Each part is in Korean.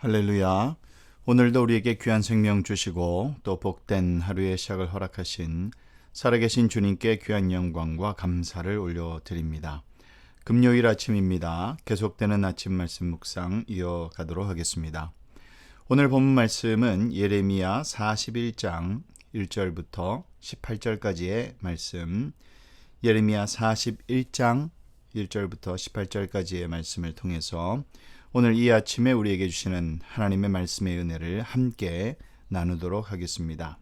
할렐루야. 오늘도 우리에게 귀한 생명 주시고 또 복된 하루의 시작을 허락하신 살아계신 주님께 귀한 영광과 감사를 올려드립니다. 금요일 아침입니다. 계속되는 아침 말씀 묵상 이어가도록 하겠습니다. 오늘 본문 말씀은 예레미야 41장 1절부터 18절까지의 말씀, 예레미야 41장 1절부터 18절까지의 말씀을 통해서 오늘 이 아침에 우리에게 주시는 하나님의 말씀의 은혜를 함께 나누도록 하겠습니다.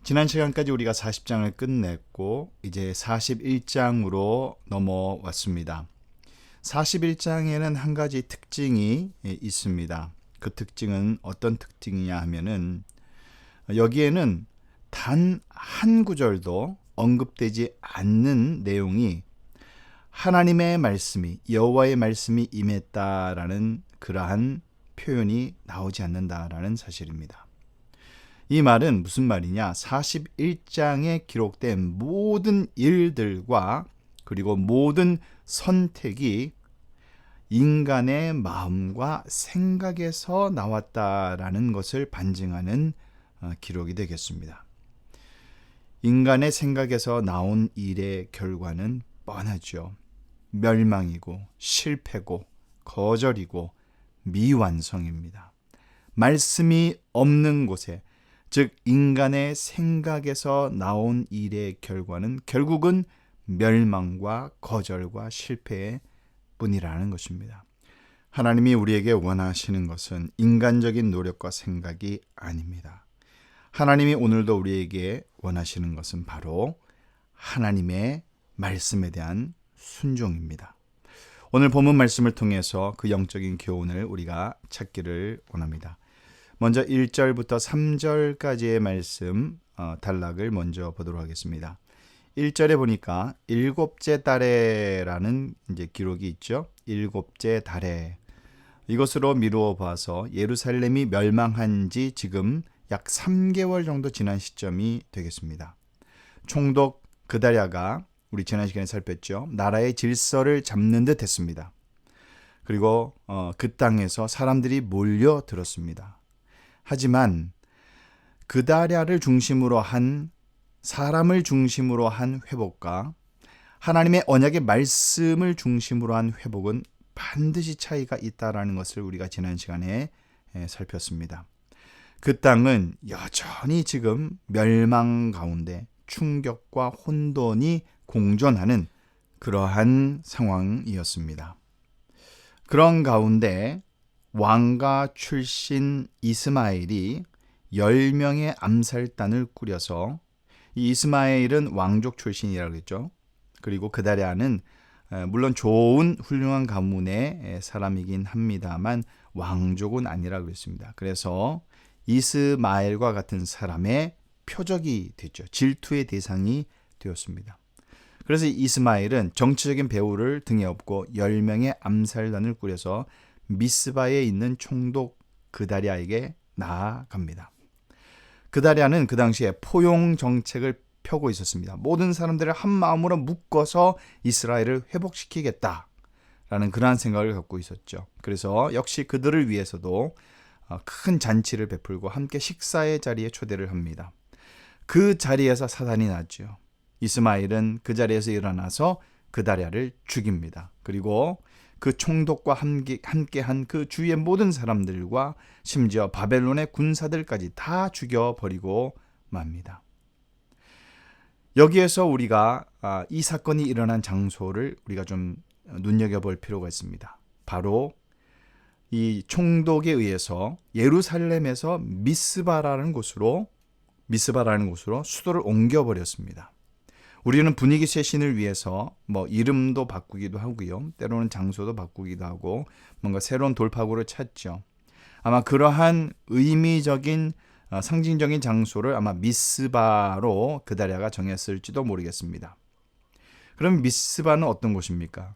지난 시간까지 우리가 40장을 끝냈고 이제 41장으로 넘어왔습니다. 41장에는 한 가지 특징이 있습니다. 그 특징은 어떤 특징이냐 하면은 여기에는 단 한 구절도 언급되지 않는 내용이 하나님의 말씀이, 여호와의 말씀이 임했다라는 그러한 표현이 나오지 않는다라는 사실입니다. 이 말은 무슨 말이냐? 41장에 기록된 모든 일들과 그리고 모든 선택이 인간의 마음과 생각에서 나왔다라는 것을 반증하는 기록이 되겠습니다. 인간의 생각에서 나온 일의 결과는 뻔하죠. 멸망이고 실패고 거절이고 미완성입니다. 말씀이 없는 곳에, 즉 인간의 생각에서 나온 일의 결과는 결국은 멸망과 거절과 실패의 뿐이라는 것입니다. 하나님이 우리에게 원하시는 것은 인간적인 노력과 생각이 아닙니다. 하나님이 오늘도 우리에게 원하시는 것은 바로 하나님의 말씀에 대한 순종입니다. 오늘 본문 말씀을 통해서 그 영적인 교훈을 우리가 찾기를 원합니다. 먼저 1절부터 3절까지의 말씀 단락을 먼저 보도록 하겠습니다. 1절에 보니까 일곱째 달에라는 이제 기록이 있죠. 일곱째 달에, 이것으로 미루어 봐서 예루살렘이 멸망한 지 지금 약 3개월 정도 지난 시점이 되겠습니다. 총독 그다랴가 우리 지난 시간에 살폈죠. 나라의 질서를 잡는 듯 했습니다. 그리고 그 땅에서 사람들이 몰려들었습니다. 하지만 그다랴를 중심으로 한, 사람을 중심으로 한 회복과 하나님의 언약의 말씀을 중심으로 한 회복은 반드시 차이가 있다라는 것을 우리가 지난 시간에 살폈습니다. 그 땅은 여전히 지금 멸망 가운데 충격과 혼돈이 공존하는 그러한 상황이었습니다. 그런 가운데 왕가 출신 이스마엘이 10명의 암살단을 꾸려서, 이 이스마엘은 왕족 출신이라고 했죠. 그리고 그다랴는 물론 좋은 훌륭한 가문의 사람이긴 합니다만 왕족은 아니라고 했습니다. 그래서 이스마엘과 같은 사람의 표적이 됐죠. 질투의 대상이 되었습니다. 그래서 이스마엘은 정치적인 배후를 등에 업고 10명의 암살단을 꾸려서 미스바에 있는 총독 그다랴에게 나아갑니다. 그다랴는 그 당시에 포용 정책을 펴고 있었습니다. 모든 사람들을 한 마음으로 묶어서 이스라엘을 회복시키겠다라는 그러한 생각을 갖고 있었죠. 그래서 역시 그들을 위해서도 큰 잔치를 베풀고 함께 식사의 자리에 초대를 합니다. 그 자리에서 사단이 났죠. 이스마엘은 그 자리에서 일어나서 그다랴를 죽입니다. 그리고 그 총독과 함께한 그 주위의 모든 사람들과 심지어 바벨론의 군사들까지 다 죽여버리고 맙니다. 여기에서 우리가 이 사건이 일어난 장소를 우리가 좀 눈여겨볼 필요가 있습니다. 바로 이 총독에 의해서 예루살렘에서 미스바라는 곳으로 수도를 옮겨버렸습니다. 우리는 분위기 쇄신을 위해서 이름도 바꾸기도 하고요. 때로는 장소도 바꾸기도 하고 뭔가 새로운 돌파구를 찾죠. 아마 그러한 의미적인 상징적인 장소를 아마 미스바로 그다랴가 정했을지도 모르겠습니다. 그럼 미스바는 어떤 곳입니까?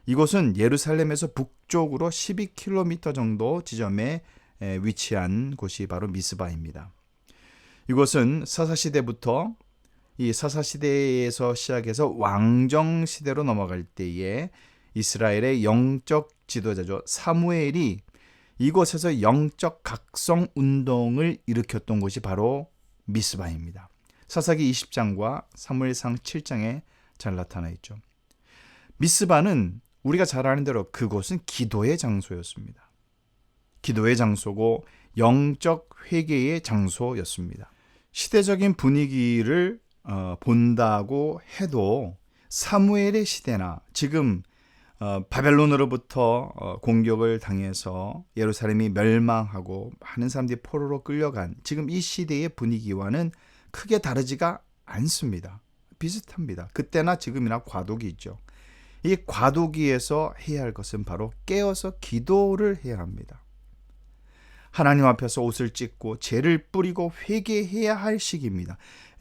이곳은 예루살렘에서 북쪽으로 12km 정도 지점에 위치한 곳이 바로 미스바입니다. 이곳은 사사시대부터, 이 사사시대에서 시작해서 왕정시대로 넘어갈 때에 이스라엘의 영적 지도자죠. 사무엘이 이곳에서 영적 각성 운동을 일으켰던 곳이 바로 미스바입니다. 사사기 20장과 사무엘상 7장에 잘 나타나 있죠. 미스바는 우리가 잘 아는 대로 그곳은 기도의 장소였습니다. 기도의 장소고 영적 회개의 장소였습니다. 시대적인 분위기를 본다고 해도 사무엘의 시대나 지금 바벨론으로부터 공격을 당해서 예루살렘이 멸망하고 많은 사람들이 포로로 끌려간 지금 이 시대의 분위기와는 크게 다르지가 않습니다. 비슷합니다. 그때나 지금이나 과도기 있죠. 이 과도기에서 해야 할 것은 바로 깨어서 기도를 해야 합니다. 하나님 앞에서 옷을 찢고 죄를 뿌리고 회개해야 할 시기입니다.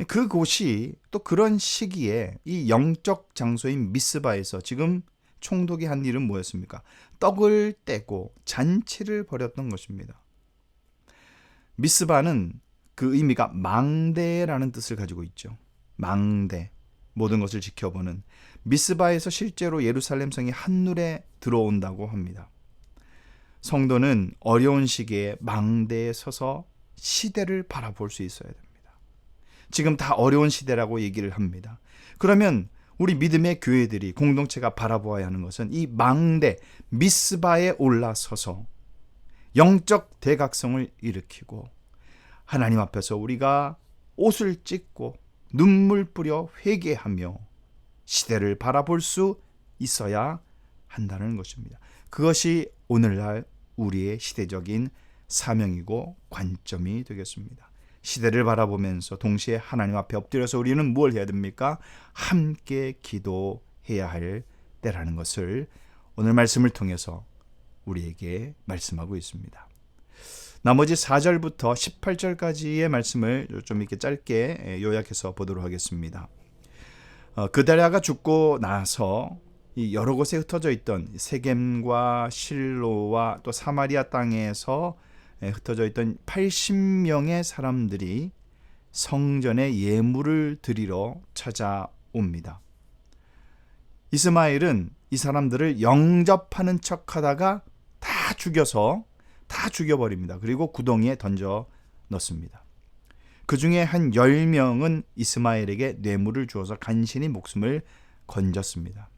그곳이 또 그런 시기에 이 영적 장소인 미스바에서 지금 총독이 한 일은 뭐였습니까? 떡을 떼고 잔치를 벌였던 것입니다. 미스바는 그 의미가 망대라는 뜻을 가지고 있죠. 망대, 모든 것을 지켜보는. 미스바에서 실제로 예루살렘 성이 한눈에 들어온다고 합니다. 성도는 어려운 시기에 망대에 서서 시대를 바라볼 수 있어야 됩니다. 지금 다 어려운 시대라고 얘기를 합니다. 그러면 우리 믿음의 교회들이 공동체가 바라보아야 하는 것은 이 망대 미스바에 올라서서 영적 대각성을 일으키고 하나님 앞에서 우리가 옷을 찢고 눈물 뿌려 회개하며 시대를 바라볼 수 있어야 한다는 것입니다. 그것이 오늘날 우리의 시대적인 사명이고 관점이 되겠습니다. 시대를 바라보면서 동시에 하나님 앞에 엎드려서 우리는 무엇을 해야 됩니까? 함께 기도해야 할 때라는 것을 오늘 말씀을 통해서 우리에게 말씀하고 있습니다. 나머지 4절부터 18절까지의 말씀을 좀 이렇게 짧게 요약해서 보도록 하겠습니다. 그다랴가 죽고 나서 여러 곳에 흩어져 있던 세겜과 실로와 또 사마리아 땅에서 흩어져 있던 80명의 사람들이 성전에 예물을 드리러 찾아옵니다. 이스마엘은 이 사람들을 영접하는 척하다가 다 죽여버립니다. 그리고 구덩이에 던져 넣습니다. 그 중에 한 10명은 이스마엘에게 뇌물을 주어서 간신히 목숨을 건졌습니다.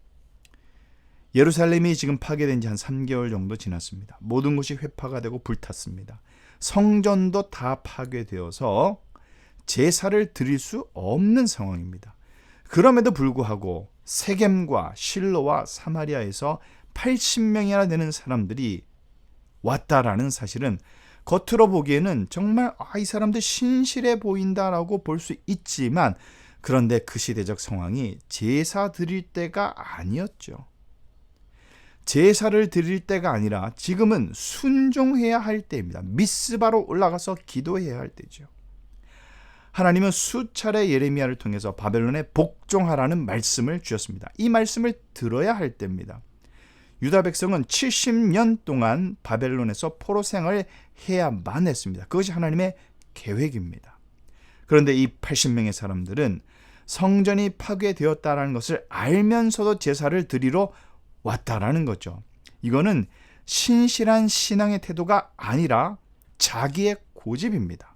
예루살렘이 지금 파괴된 지 한 3개월 정도 지났습니다. 모든 곳이 회파가 되고 불탔습니다. 성전도 다 파괴되어서 제사를 드릴 수 없는 상황입니다. 그럼에도 불구하고 세겜과 실로와 사마리아에서 80명이나 되는 사람들이 왔다라는 사실은 겉으로 보기에는 정말 이 사람들 신실해 보인다라고 볼 수 있지만 그런데 그 시대적 상황이 제사 드릴 때가 아니었죠. 제사를 드릴 때가 아니라 지금은 순종해야 할 때입니다. 미스바로 올라가서 기도해야 할 때죠. 하나님은 수차례 예레미야를 통해서 바벨론에 복종하라는 말씀을 주셨습니다. 이 말씀을 들어야 할 때입니다. 유다 백성은 70년 동안 바벨론에서 포로 생활을 해야만 했습니다. 그것이 하나님의 계획입니다. 그런데 이 80명의 사람들은 성전이 파괴되었다는 것을 알면서도 제사를 드리러 왔다라는 거죠. 이거는 신실한 신앙의 태도가 아니라 자기의 고집입니다.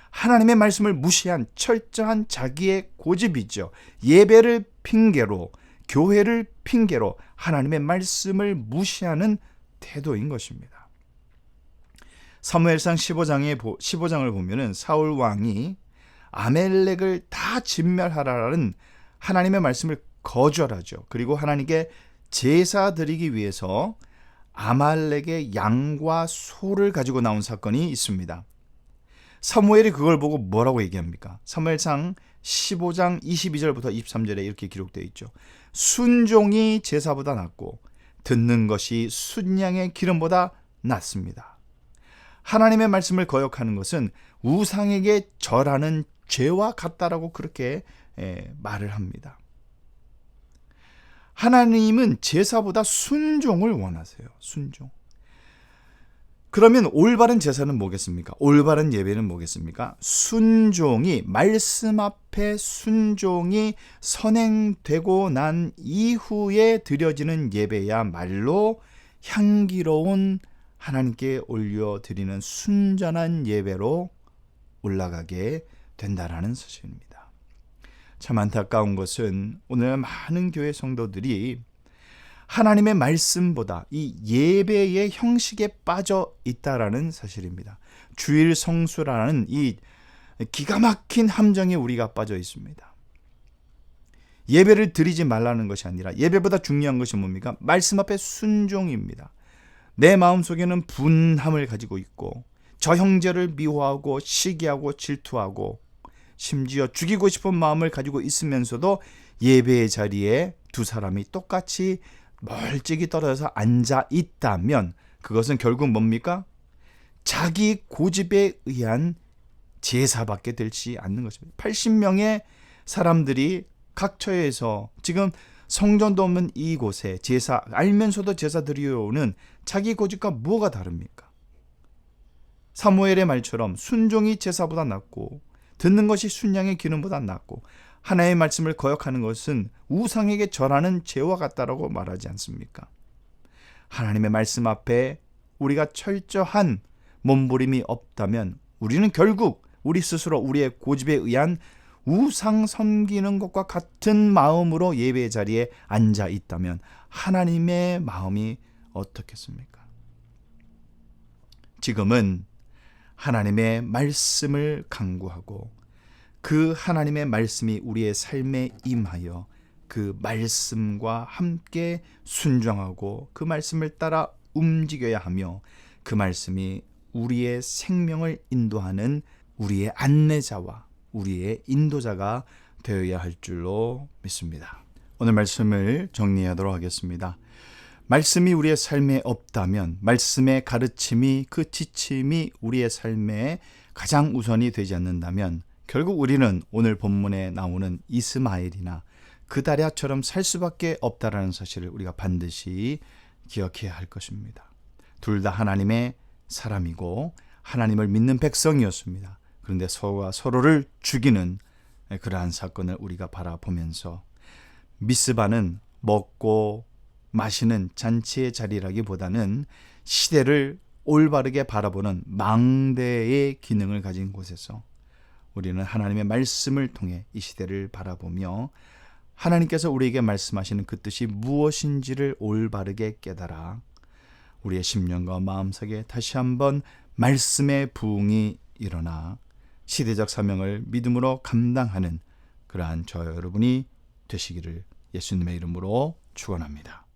하나님의 말씀을 무시한 철저한 자기의 고집이죠. 예배를 핑계로, 교회를 핑계로 하나님의 말씀을 무시하는 태도인 것입니다. 사무엘상 15장을 보면은 사울 왕이 아멜렉을 다 진멸하라는 하나님의 말씀을 거절하죠. 그리고 하나님께 제사 드리기 위해서 아말렉의 양과 소를 가지고 나온 사건이 있습니다. 사무엘이 그걸 보고 뭐라고 얘기합니까? 사무엘상 15장 22절부터 23절에 이렇게 기록되어 있죠. 순종이 제사보다 낫고 듣는 것이 순양의 기름보다 낫습니다. 하나님의 말씀을 거역하는 것은 우상에게 절하는 죄와 같다라고 그렇게 말을 합니다. 하나님은 제사보다 순종을 원하세요. 순종. 그러면 올바른 제사는 뭐겠습니까? 올바른 예배는 뭐겠습니까? 순종이, 말씀 앞에 순종이 선행되고 난 이후에 드려지는 예배야말로 향기로운 하나님께 올려드리는 순전한 예배로 올라가게 된다라는 사실입니다. 참 안타까운 것은 오늘 많은 교회 성도들이 하나님의 말씀보다 이 예배의 형식에 빠져 있다라는 사실입니다. 주일 성수라는 이 기가 막힌 함정에 우리가 빠져 있습니다. 예배를 드리지 말라는 것이 아니라 예배보다 중요한 것이 뭡니까? 말씀 앞에 순종입니다. 내 마음속에는 분함을 가지고 있고 저 형제를 미워하고 시기하고 질투하고 심지어 죽이고 싶은 마음을 가지고 있으면서도 예배의 자리에 두 사람이 똑같이 멀찍이 떨어져서 앉아 있다면 그것은 결국 뭡니까? 자기 고집에 의한 제사밖에 되지 않는 것입니다. 80명의 사람들이 각 처에서 지금 성전도 없는 이곳에 제사, 알면서도 제사 드리오는 자기 고집과 뭐가 다릅니까? 사무엘의 말처럼 순종이 제사보다 낫고 듣는 것이 순양의 기름보다 낫고 하나님의 말씀을 거역하는 것은 우상에게 절하는 죄와 같다라고 말하지 않습니까? 하나님의 말씀 앞에 우리가 철저한 몸부림이 없다면 우리는 결국 우리 스스로 우리의 고집에 의한 우상 섬기는 것과 같은 마음으로 예배의 자리에 앉아 있다면 하나님의 마음이 어떻겠습니까? 지금은 하나님의 말씀을 강구하고 그 하나님의 말씀이 우리의 삶에 임하여 그 말씀과 함께 순종하고 그 말씀을 따라 움직여야 하며 그 말씀이 우리의 생명을 인도하는 우리의 안내자와 우리의 인도자가 되어야 할 줄로 믿습니다. 오늘 말씀을 정리하도록 하겠습니다. 말씀이 우리의 삶에 없다면 말씀의 가르침이 그 지침이 우리의 삶에 가장 우선이 되지 않는다면 결국 우리는 오늘 본문에 나오는 이스마엘이나 그다랴처럼 살 수밖에 없다라는 사실을 우리가 반드시 기억해야 할 것입니다. 둘 다 하나님의 사람이고 하나님을 믿는 백성이었습니다. 그런데 서로가 서로를 죽이는 그러한 사건을 우리가 바라보면서 미스바는 먹고 마시는 잔치의 자리라기보다는 시대를 올바르게 바라보는 망대의 기능을 가진 곳에서 우리는 하나님의 말씀을 통해 이 시대를 바라보며 하나님께서 우리에게 말씀하시는 그 뜻이 무엇인지를 올바르게 깨달아 우리의 심령과 마음속에 다시 한번 말씀의 부흥이 일어나 시대적 사명을 믿음으로 감당하는 그러한 저와 여러분이 되시기를 예수님의 이름으로 축원합니다.